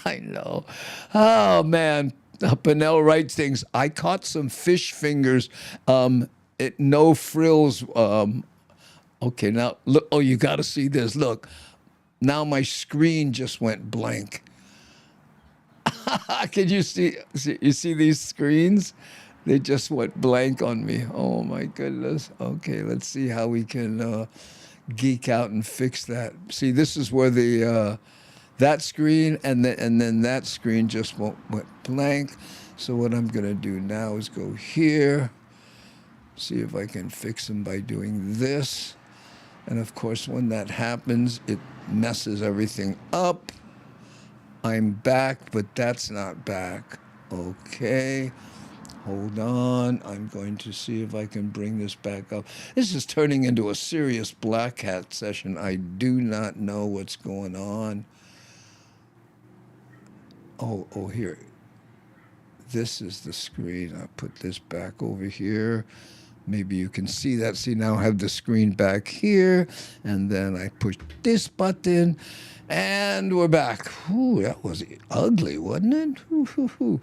I know. Oh, man. Pinnell writes things. I caught some fish fingers. No frills. Okay, now, look. Oh, you got to see this. Look. Now my screen just went blank. Can you see? You see these screens? They just went blank on me. Oh, my goodness. Okay, let's see how we can geek out and fix that. See, this is where the... that screen and then that screen just went blank. So what I'm going to do now is go here, see if I can fix them by doing this. And of course, when that happens, it messes everything up. I'm back, but that's not back. Okay. Hold on. I'm going to see if I can bring this back up. This is turning into a serious black hat session. I do not know what's going on. Oh, here. This is the screen. I'll put this back over here. Maybe you can see that. See, now I have the screen back here. And then I push this button. And we're back. Ooh, that was ugly, wasn't it? Ooh.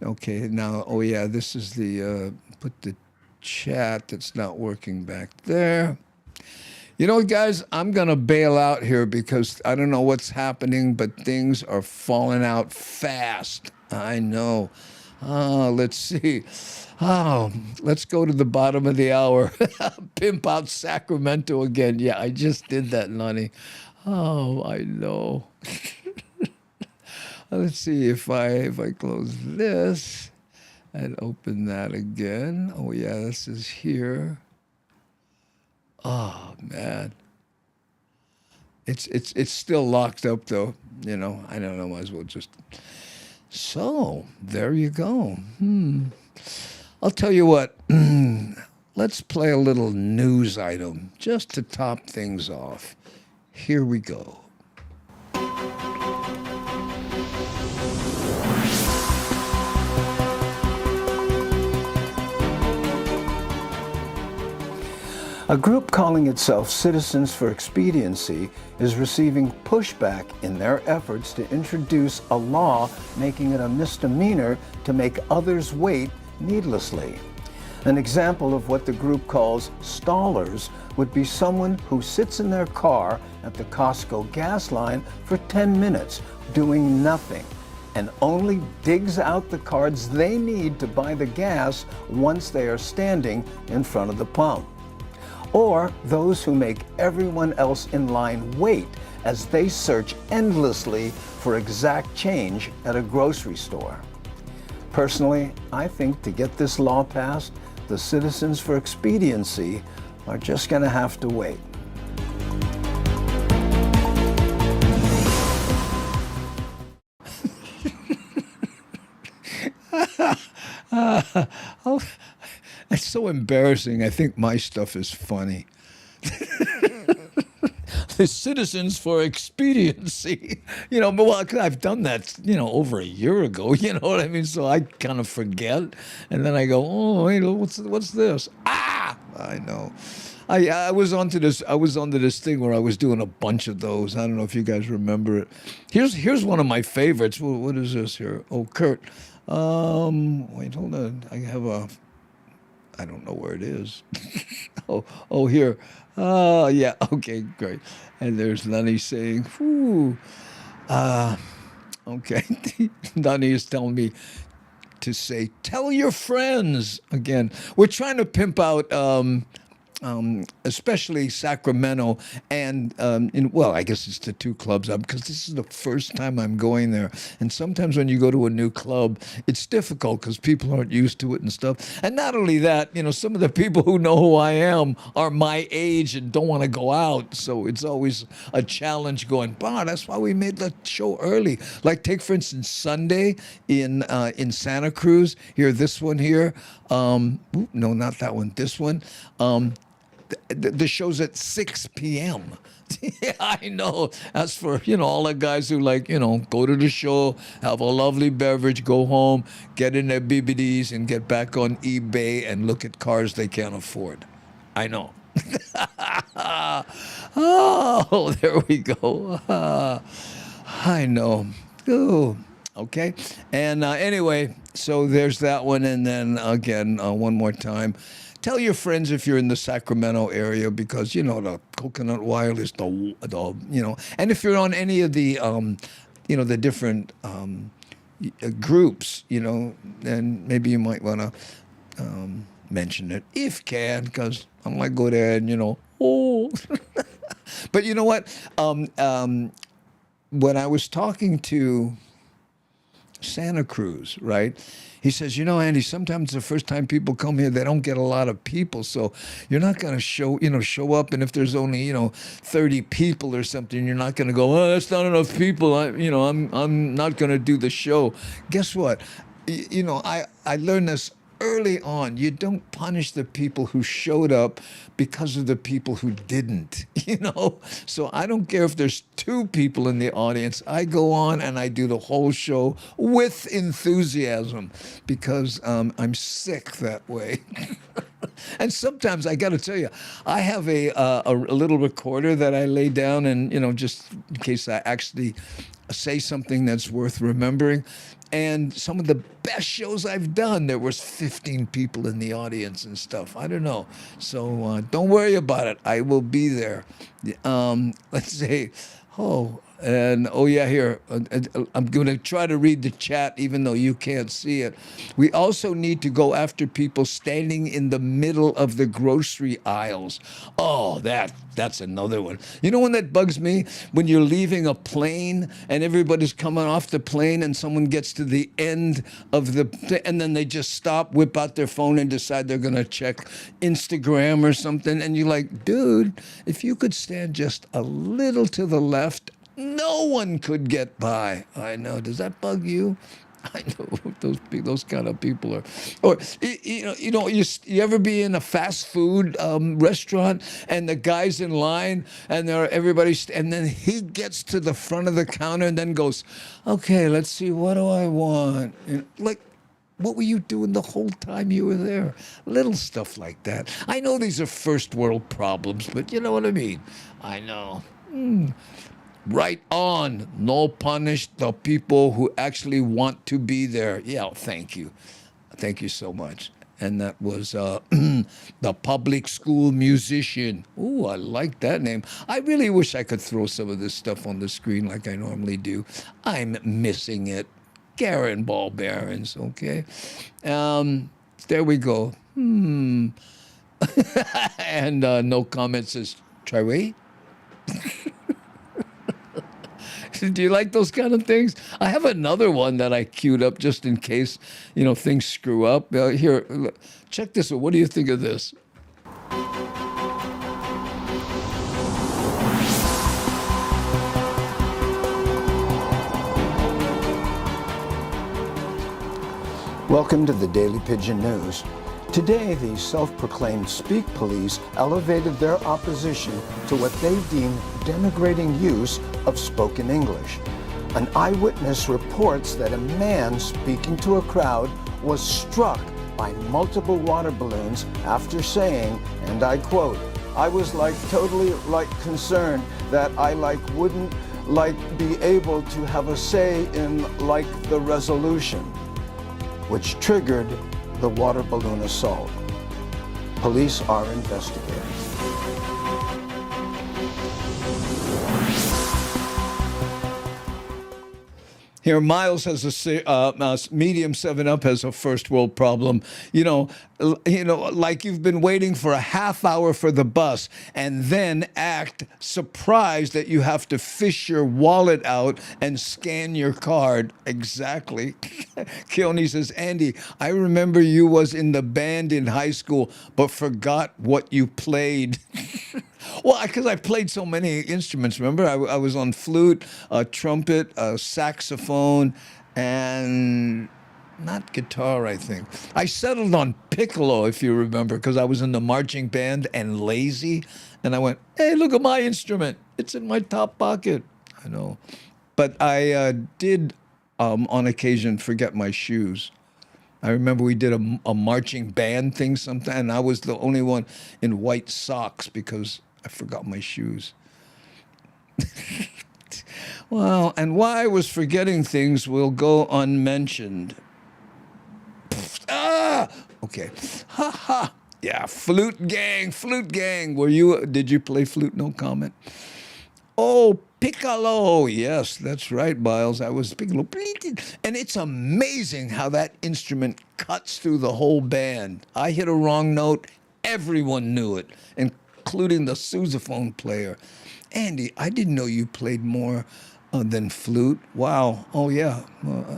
Okay, now, oh yeah, this is the, put the chat that's not working back there. You know, guys, I'm going to bail out here because I don't know what's happening, but things are falling out fast. I know. Let's see. Let's go to the bottom of the hour. Pimp out Sacramento again. Yeah, I just did that, Nani. Oh, I know. Let's see if I close this and open that again. Oh yeah, this is here. Oh man, it's still locked up though. You know, I don't know. Might as well just. So there you go. I'll tell you what. Let's play a little news item just to top things off. Here we go. A group calling itself Citizens for Expediency is receiving pushback in their efforts to introduce a law making it a misdemeanor to make others wait needlessly. An example of what the group calls stallers would be someone who sits in their car at the Costco gas line for 10 minutes doing nothing and only digs out the cards they need to buy the gas once they are standing in front of the pump. Or those who make everyone else in line wait as they search endlessly for exact change at a grocery store. Personally, I think to get this law passed, the Citizens for Expediency are just going to have to wait. It's so embarrassing. I think my stuff is funny. The Citizens for Expediency. You know, but well, I've done that, you know, over a year ago. You know what I mean? So I kind of forget. And then I go, oh, wait, what's this? Ah! I know. I was onto this thing where I was doing a bunch of those. I don't know if you guys remember it. Here's one of my favorites. What is this here? Oh, Kurt. Wait, hold on. I don't know where it is. oh, here. Yeah, okay, great. And there's Lenny saying, whew. Okay. Lenny is telling me to say, tell your friends again. We're trying to pimp out, especially Sacramento and, I guess it's the two clubs up because this is the first time I'm going there. And sometimes when you go to a new club, it's difficult because people aren't used to it and stuff. And not only that, you know, some of the people who know who I am are my age and don't want to go out. So it's always a challenge going, that's why we made the show early. Like take, for instance, Sunday in Santa Cruz. Here, this one here. No, not that one. This one. The show's at 6 p.m. Yeah, I know. As for, you know, all the guys who like, you know, go to the show, have a lovely beverage, go home, get in their BBDs and get back on eBay and look at cars they can't afford. I know. Oh, there we go. I know. Ooh. Okay. And anyway, so there's that one. And then again, one more time. Tell your friends if you're in the Sacramento area because, you know, the Coconut Wireless, the you know, and if you're on any of the, you know, the different groups, you know, then maybe you might want to mention it if you can because I might go there and, you know, But you know what? When I was talking to Santa Cruz, right? He says, you know, Andy, sometimes the first time people come here, they don't get a lot of people. So you're not going to show up. And if there's only, 30 people or something, you're not going to go, oh, that's not enough people. I'm not going to do the show. Guess what? I learned this early on. You don't punish the people who showed up because of the people who didn't, So I don't care if there's 2 people in the audience. I go on and I do the whole show with enthusiasm because I'm sick that way. And sometimes I got to tell you, I have a little recorder that I lay down and, just in case I actually say something that's worth remembering. And some of the best shows I've done, there was 15 people in the audience and stuff. I don't know. So don't worry about it. I will be there. Let's say, here. I'm going to try to read the chat even though you can't see it. We also need to go after people standing in the middle of the grocery aisles. Oh, that's another one. You know when that bugs me? When you're leaving a plane and everybody's coming off the plane and someone gets to the end of and then they just stop, whip out their phone and decide they're going to check Instagram or something. And you're like, dude, if you could stand just a little to the left, no one could get by. I know. Does that bug you? I know those kind of people are. Or you ever be in a fast food restaurant and the guy's in line and and then he gets to the front of the counter and then goes, "Okay, let's see, what do I want?" What were you doing the whole time you were there? Little stuff like that. I know these are first world problems, but you know what I mean. I know. Right on. No punish the people who actually want to be there. Yeah, thank you. Thank you so much. And that was the public school musician. Ooh, I like that name. I really wish I could throw some of this stuff on the screen like I normally do. I'm missing it. Karen Ball Barons, okay? There we go. And no comment says, try wait. Do you like those kind of things? I have another one that I queued up just in case, things screw up. Here, look, check this out. What do you think of this? Welcome to the Daily Pidgin News. Today, the self-proclaimed Speak Police elevated their opposition to what they deem denigrating use of spoken English. An eyewitness reports that a man speaking to a crowd was struck by multiple water balloons after saying, and I quote, "I was totally concerned that I wouldn't be able to have a say in the resolution," which triggered the water balloon assault. Police are investigating. Here, Miles has a medium 7-Up has a first world problem. Like you've been waiting for a half hour for the bus and then act surprised that you have to fish your wallet out and scan your card. Exactly. Keone says, Andy, I remember you was in the band in high school, but forgot what you played. Well, because I played so many instruments, remember? I was on flute, trumpet, saxophone, and not guitar, I think. I settled on piccolo, if you remember, because I was in the marching band and lazy. And I went, hey, look at my instrument. It's in my top pocket. I know. But I did, on occasion, forget my shoes. I remember we did a marching band thing sometime, and I was the only one in white socks because I forgot my shoes. Well, and why I was forgetting things will go unmentioned. Okay. Ha ha. Yeah, flute gang. Did you play flute? No comment. Oh, piccolo. Yes, that's right, Miles. I was piccolo. And it's amazing how that instrument cuts through the whole band. I hit a wrong note. Everyone knew it, including the sousaphone player. Andy, I didn't know you played more than flute. Wow. Oh, yeah.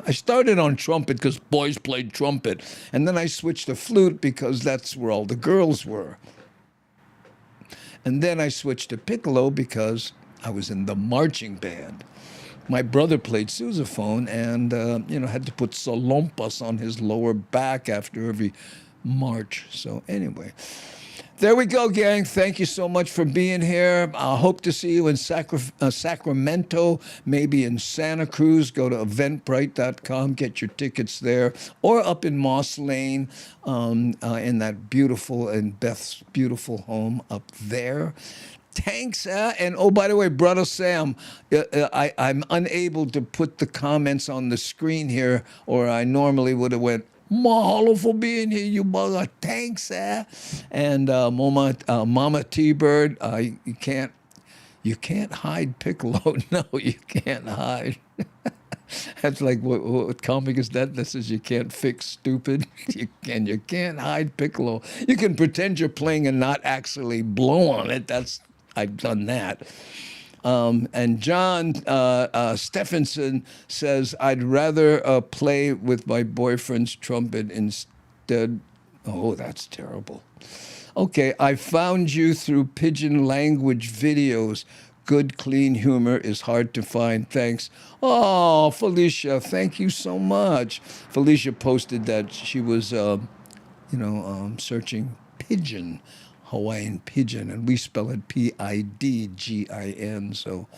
I started on trumpet because boys played trumpet. And then I switched to flute because that's where all the girls were. And then I switched to piccolo because I was in the marching band. my brother played sousaphone and, had to put salompas on his lower back after every march. So anyway, there we go, gang. Thank you so much for being here. I hope to see you in Sacramento, maybe in Santa Cruz. Go to eventbrite.com, get your tickets there, or up in Moss Lane in that beautiful and Beth's beautiful home up there. Thanks, and oh, by the way, Brother Sam, I'm unable to put the comments on the screen here, or I normally would have went, mahalo for being here, you mother. Thanks, and Mama T-Bird, you can't hide Piccolo. No, you can't hide. That's like, what comic is that? That says you can't fix stupid. You can't hide Piccolo. You can pretend you're playing and not actually blow on it. I've done that. And John Stephenson says, I'd rather play with my boyfriend's trumpet instead. Oh, that's terrible. Okay, I found you through Pidgin language videos. Good, clean humor is hard to find. Thanks. Oh, Felicia, thank you so much. Felicia posted that she was, searching Pidgin, Hawaiian Pidgin, and we spell it P-I-D-G-I-N, so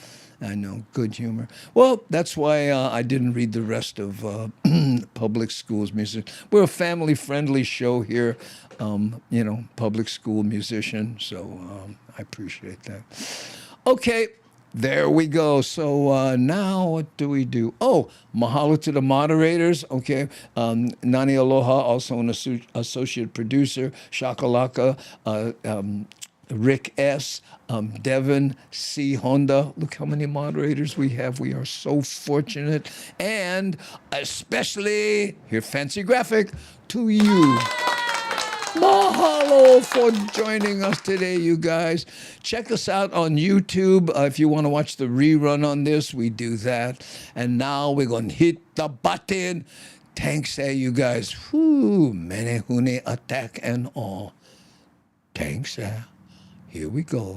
I know, good humor. Well, that's why I didn't read the rest of public schools music. We're a family-friendly show here, public school musician, so I appreciate that. Okay, there we go. So now what do we do? Oh, mahalo to the moderators. Okay, Nani Aloha, also an associate producer. Shakalaka, Rick S., Devin C. Honda. Look how many moderators we have. We are so fortunate. And especially, here, fancy graphic, to you. Mahalo for joining us today, you guys. Check us out on YouTube. If you want to watch the rerun on this, we do that. And now we're going to hit the button. Thanks, you guys. Whoo, menehune attack and all. Thanks, Here we go.